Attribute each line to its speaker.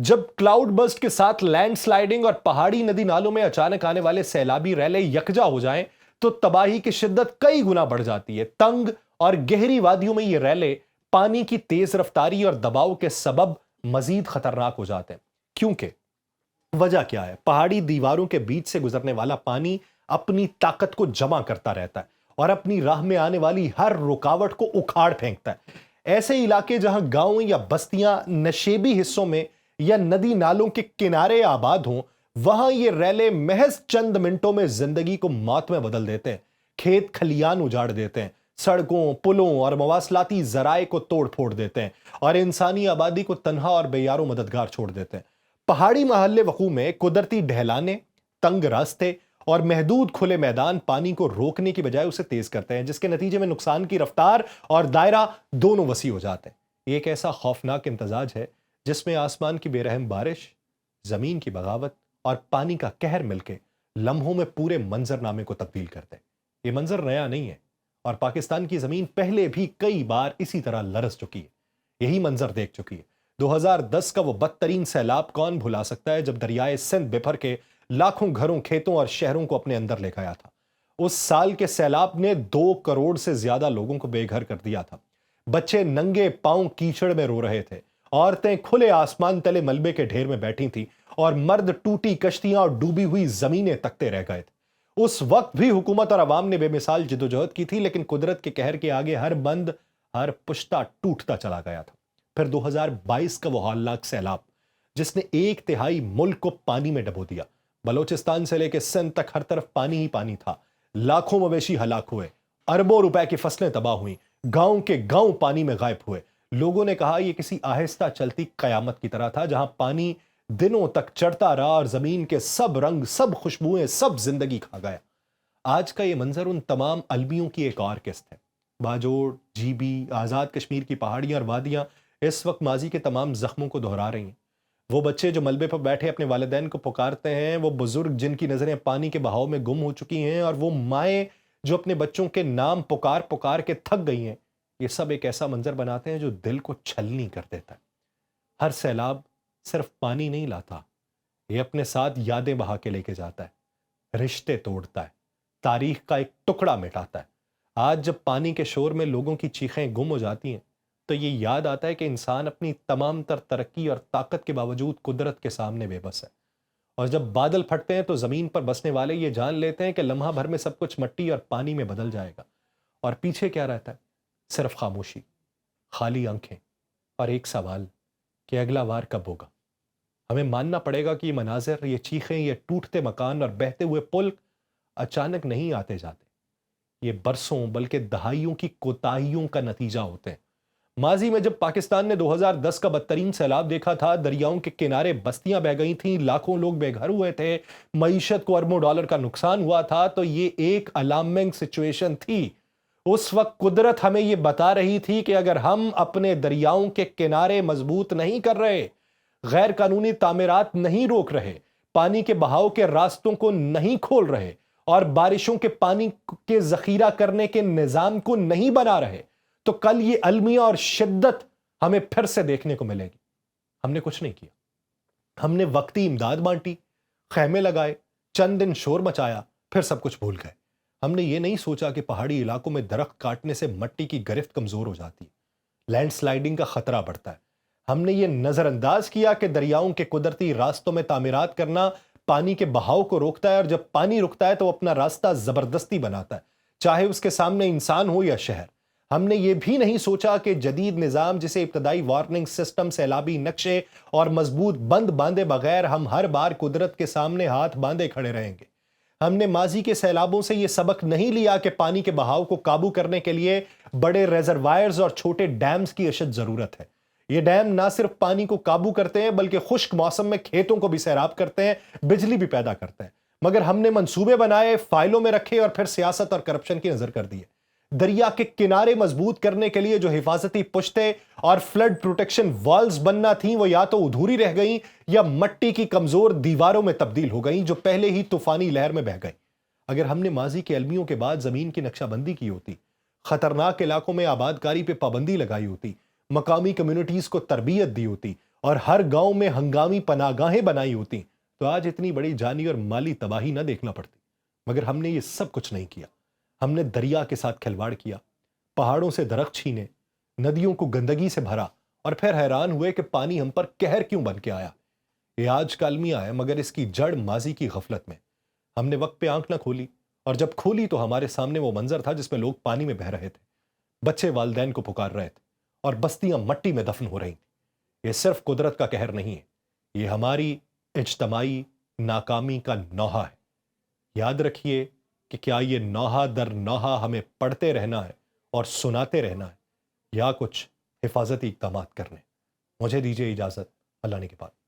Speaker 1: جب cloud burst کے ساتھ لینڈ سلائیڈنگ اور پہاڑی ندی نالوں میں اچانک آنے والے سیلابی ریلے یکجا ہو جائیں تو تباہی کی شدت کئی گنا بڑھ جاتی ہے۔ تنگ اور گہری وادیوں میں یہ ریلے پانی کی تیز رفتاری اور دباؤ کے سبب مزید خطرناک ہو جاتے ہیں۔ کیونکہ وجہ کیا ہے؟ پہاڑی دیواروں کے بیچ سے گزرنے والا پانی اپنی طاقت کو جمع کرتا رہتا ہے اور اپنی راہ میں آنے والی ہر رکاوٹ کو اکھاڑ پھینکتا ہے۔ ایسے علاقے جہاں گاؤں یا بستیاں نشیبی حصوں میں یا ندی نالوں کے کنارے آباد ہوں، وہاں یہ ریلے محض چند منٹوں میں زندگی کو موت میں بدل دیتے ہیں۔ کھیت کھلیان اجاڑ دیتے ہیں، سڑکوں، پلوں اور مواصلاتی ذرائع کو توڑ پھوڑ دیتے ہیں اور انسانی آبادی کو تنہا اور بے یار و مددگار چھوڑ دیتے ہیں۔ پہاڑی محل وقوع میں قدرتی ڈھلانے، تنگ راستے اور محدود کھلے میدان پانی کو روکنے کی بجائے اسے تیز کرتے ہیں، جس کے نتیجے میں نقصان کی رفتار اور دائرہ دونوں وسیع ہو جاتے ہیں۔ یہ ایک ایسا خوفناک امتزاج ہے جس میں آسمان کی بے رحم بارش، زمین کی بغاوت اور پانی کا قہر مل کے لمحوں میں پورے منظر نامے کو تبدیل کرتے ہیں۔ یہ منظر نیا نہیں ہے اور پاکستان کی زمین پہلے بھی کئی بار اسی طرح لرز چکی ہے، یہی منظر دیکھ چکی ہے۔ 2010 کا وہ بدترین سیلاب کون بھلا سکتا ہے جب دریائے سندھ بپھر کے لاکھوں گھروں، کھیتوں اور شہروں کو اپنے اندر لے گیا تھا۔ اس سال کے سیلاب نے 2 کروڑ سے زیادہ لوگوں کو بے گھر کر دیا تھا۔ بچے ننگے پاؤں کیچڑ میں رو رہے تھے، عورتیں کھلے آسمان تلے ملبے کے ڈھیر میں بیٹھی تھیں اور مرد ٹوٹی کشتیاں اور ڈوبی ہوئی زمینیں تکتے رہ گئے تھے۔ اس وقت بھی حکومت اور عوام نے بے مثال جدوجہد کی تھی، لیکن قدرت کے قہر کے آگے ہر بند، ہر پشتہ ٹوٹتا چلا گیا تھا۔ پھر 2022 کا وہ ہولناک سیلاب جس نے 1/3 ملک کو پانی میں ڈبو دیا۔ بلوچستان سے لے کے سندھ تک ہر طرف پانی ہی پانی تھا۔ لاکھوں مویشی ہلاک ہوئے، اربوں روپے کی فصلیں تباہ ہوئیں، گاؤں کے گاؤں پانی میں غائب ہوئے۔ لوگوں نے کہا یہ کسی آہستہ چلتی قیامت کی طرح تھا، جہاں پانی دنوں تک چڑھتا رہا اور زمین کے سب رنگ، سب خوشبوئیں، سب زندگی کھا گیا۔ آج کا یہ منظر ان تمام المیوں کی ایک اور قسط ہے۔ باجوڑ، جیبی، آزاد کشمیر کی پہاڑیاں اور وادیاں اس وقت ماضی کے تمام زخموں کو دہرا رہی ہیں۔ وہ بچے جو ملبے پر بیٹھے اپنے والدین کو پکارتے ہیں، وہ بزرگ جن کی نظریں پانی کے بہاؤ میں گم ہو چکی ہیں، اور وہ مائیں جو اپنے بچوں کے نام پکار پکار کے تھک گئی ہیں، یہ سب ایک ایسا منظر بناتے ہیں جو دل کو چھلنی کر دیتا ہے۔ ہر سیلاب صرف پانی نہیں لاتا، یہ اپنے ساتھ یادیں بہا کے لے کے جاتا ہے، رشتے توڑتا ہے، تاریخ کا ایک ٹکڑا مٹاتا ہے۔ آج جب پانی کے شور میں لوگوں کی چیخیں گم ہو جاتی ہیں تو یہ یاد آتا ہے کہ انسان اپنی تمام تر ترقی اور طاقت کے باوجود قدرت کے سامنے بے بس ہے۔ اور جب بادل پھٹتے ہیں تو زمین پر بسنے والے یہ جان لیتے ہیں کہ لمحہ بھر میں سب کچھ مٹی اور پانی میں بدل جائے گا، اور پیچھے کیا رہتا ہے؟ صرف خاموشی، خالی آنکھیں اور ایک سوال کہ اگلا وار کب ہوگا۔ ہمیں ماننا پڑے گا کہ یہ مناظر، یہ چیخیں، یہ ٹوٹتے مکان اور بہتے ہوئے پل اچانک نہیں آتے جاتے، یہ برسوں بلکہ دہائیوں کی کوتاہیوں کا نتیجہ ہوتے ہیں۔ ماضی میں جب پاکستان نے 2010 کا بدترین سیلاب دیکھا تھا، دریاؤں کے کنارے بستیاں بہہ گئی تھیں، لاکھوں لوگ بے گھر ہوئے تھے، معیشت کو اربوں ڈالر کا نقصان ہوا تھا، تو یہ ایک الارمنگ سچویشن تھی۔ اس وقت قدرت ہمیں یہ بتا رہی تھی کہ اگر ہم اپنے دریاؤں کے کنارے مضبوط نہیں کر رہے، غیر قانونی تعمیرات نہیں روک رہے، پانی کے بہاؤ کے راستوں کو نہیں کھول رہے اور بارشوں کے پانی کے ذخیرہ کرنے کے نظام کو نہیں بنا رہے، تو کل یہ المیہ اور شدت ہمیں پھر سے دیکھنے کو ملے گی۔ ہم نے کچھ نہیں کیا، ہم نے وقتی امداد بانٹی، خیمے لگائے، چند دن شور مچایا، پھر سب کچھ بھول گئے۔ ہم نے یہ نہیں سوچا کہ پہاڑی علاقوں میں درخت کاٹنے سے مٹی کی گرفت کمزور ہو جاتی ہے، لینڈ سلائیڈنگ کا خطرہ بڑھتا ہے۔ ہم نے یہ نظر انداز کیا کہ دریاؤں کے قدرتی راستوں میں تعمیرات کرنا پانی کے بہاؤ کو روکتا ہے، اور جب پانی رکتا ہے تو وہ اپنا راستہ زبردستی بناتا ہے، چاہے اس کے سامنے انسان ہو یا شہر۔ ہم نے یہ بھی نہیں سوچا کہ جدید نظام، جسے ابتدائی وارننگ سسٹم، سیلابی نقشے اور مضبوط بند باندھے بغیر ہم ہر بار قدرت کے سامنے ہاتھ باندھے کھڑے رہیں گے۔ ہم نے ماضی کے سیلابوں سے یہ سبق نہیں لیا کہ پانی کے بہاؤ کو قابو کرنے کے لیے بڑے ریزروائرز اور چھوٹے ڈیمز کی اشد ضرورت ہے۔ یہ ڈیم نہ صرف پانی کو قابو کرتے ہیں بلکہ خشک موسم میں کھیتوں کو بھی سیراب کرتے ہیں، بجلی بھی پیدا کرتے ہیں، مگر ہم نے منصوبے بنائے، فائلوں میں رکھے اور پھر سیاست اور کرپشن کی نظر کر دیے۔ دریا کے کنارے مضبوط کرنے کے لیے جو حفاظتی پشتے اور فلڈ پروٹیکشن والز بننا تھیں، وہ یا تو ادھوری رہ گئیں یا مٹی کی کمزور دیواروں میں تبدیل ہو گئیں جو پہلے ہی طوفانی لہر میں بہہ گئیں۔ اگر ہم نے ماضی کے المیوں کے بعد زمین کی نقشہ بندی کی ہوتی، خطرناک علاقوں میں آباد کاری پہ پابندی لگائی ہوتی، مقامی کمیونٹیز کو تربیت دی ہوتی اور ہر گاؤں میں ہنگامی پناہگاہیں بنائی ہوتی تو آج اتنی بڑی جانی اور مالی تباہی نہ دیکھنا پڑتی. مگر ہم نے یہ سب کچھ نہیں کیا. ہم نے دریا کے ساتھ کھلواڑ کیا، پہاڑوں سے درخت چھینے، ندیوں کو گندگی سے بھرا، اور پھر حیران ہوئے کہ پانی ہم پر قہر کیوں بن کے آیا. یہ آج کا المیہ ہے، مگر اس کی جڑ ماضی کی غفلت میں. ہم نے وقت پہ آنکھ نہ کھولی، اور جب کھولی تو ہمارے سامنے وہ منظر تھا جس میں لوگ پانی میں بہہ رہے تھے، بچے والدین کو پکار رہے تھے، اور بستیاں مٹی میں دفن ہو رہی تھیں. یہ صرف قدرت کا قہر نہیں ہے، یہ ہماری اجتماعی ناکامی کا نوحہ ہے. یاد رکھیے کہ کیا یہ نوحہ در نوحہ ہمیں پڑھتے رہنا ہے اور سناتے رہنا ہے، یا کچھ حفاظتی اقدامات کرنے. مجھے دیجیے اجازت. اللہ نے کے پاس.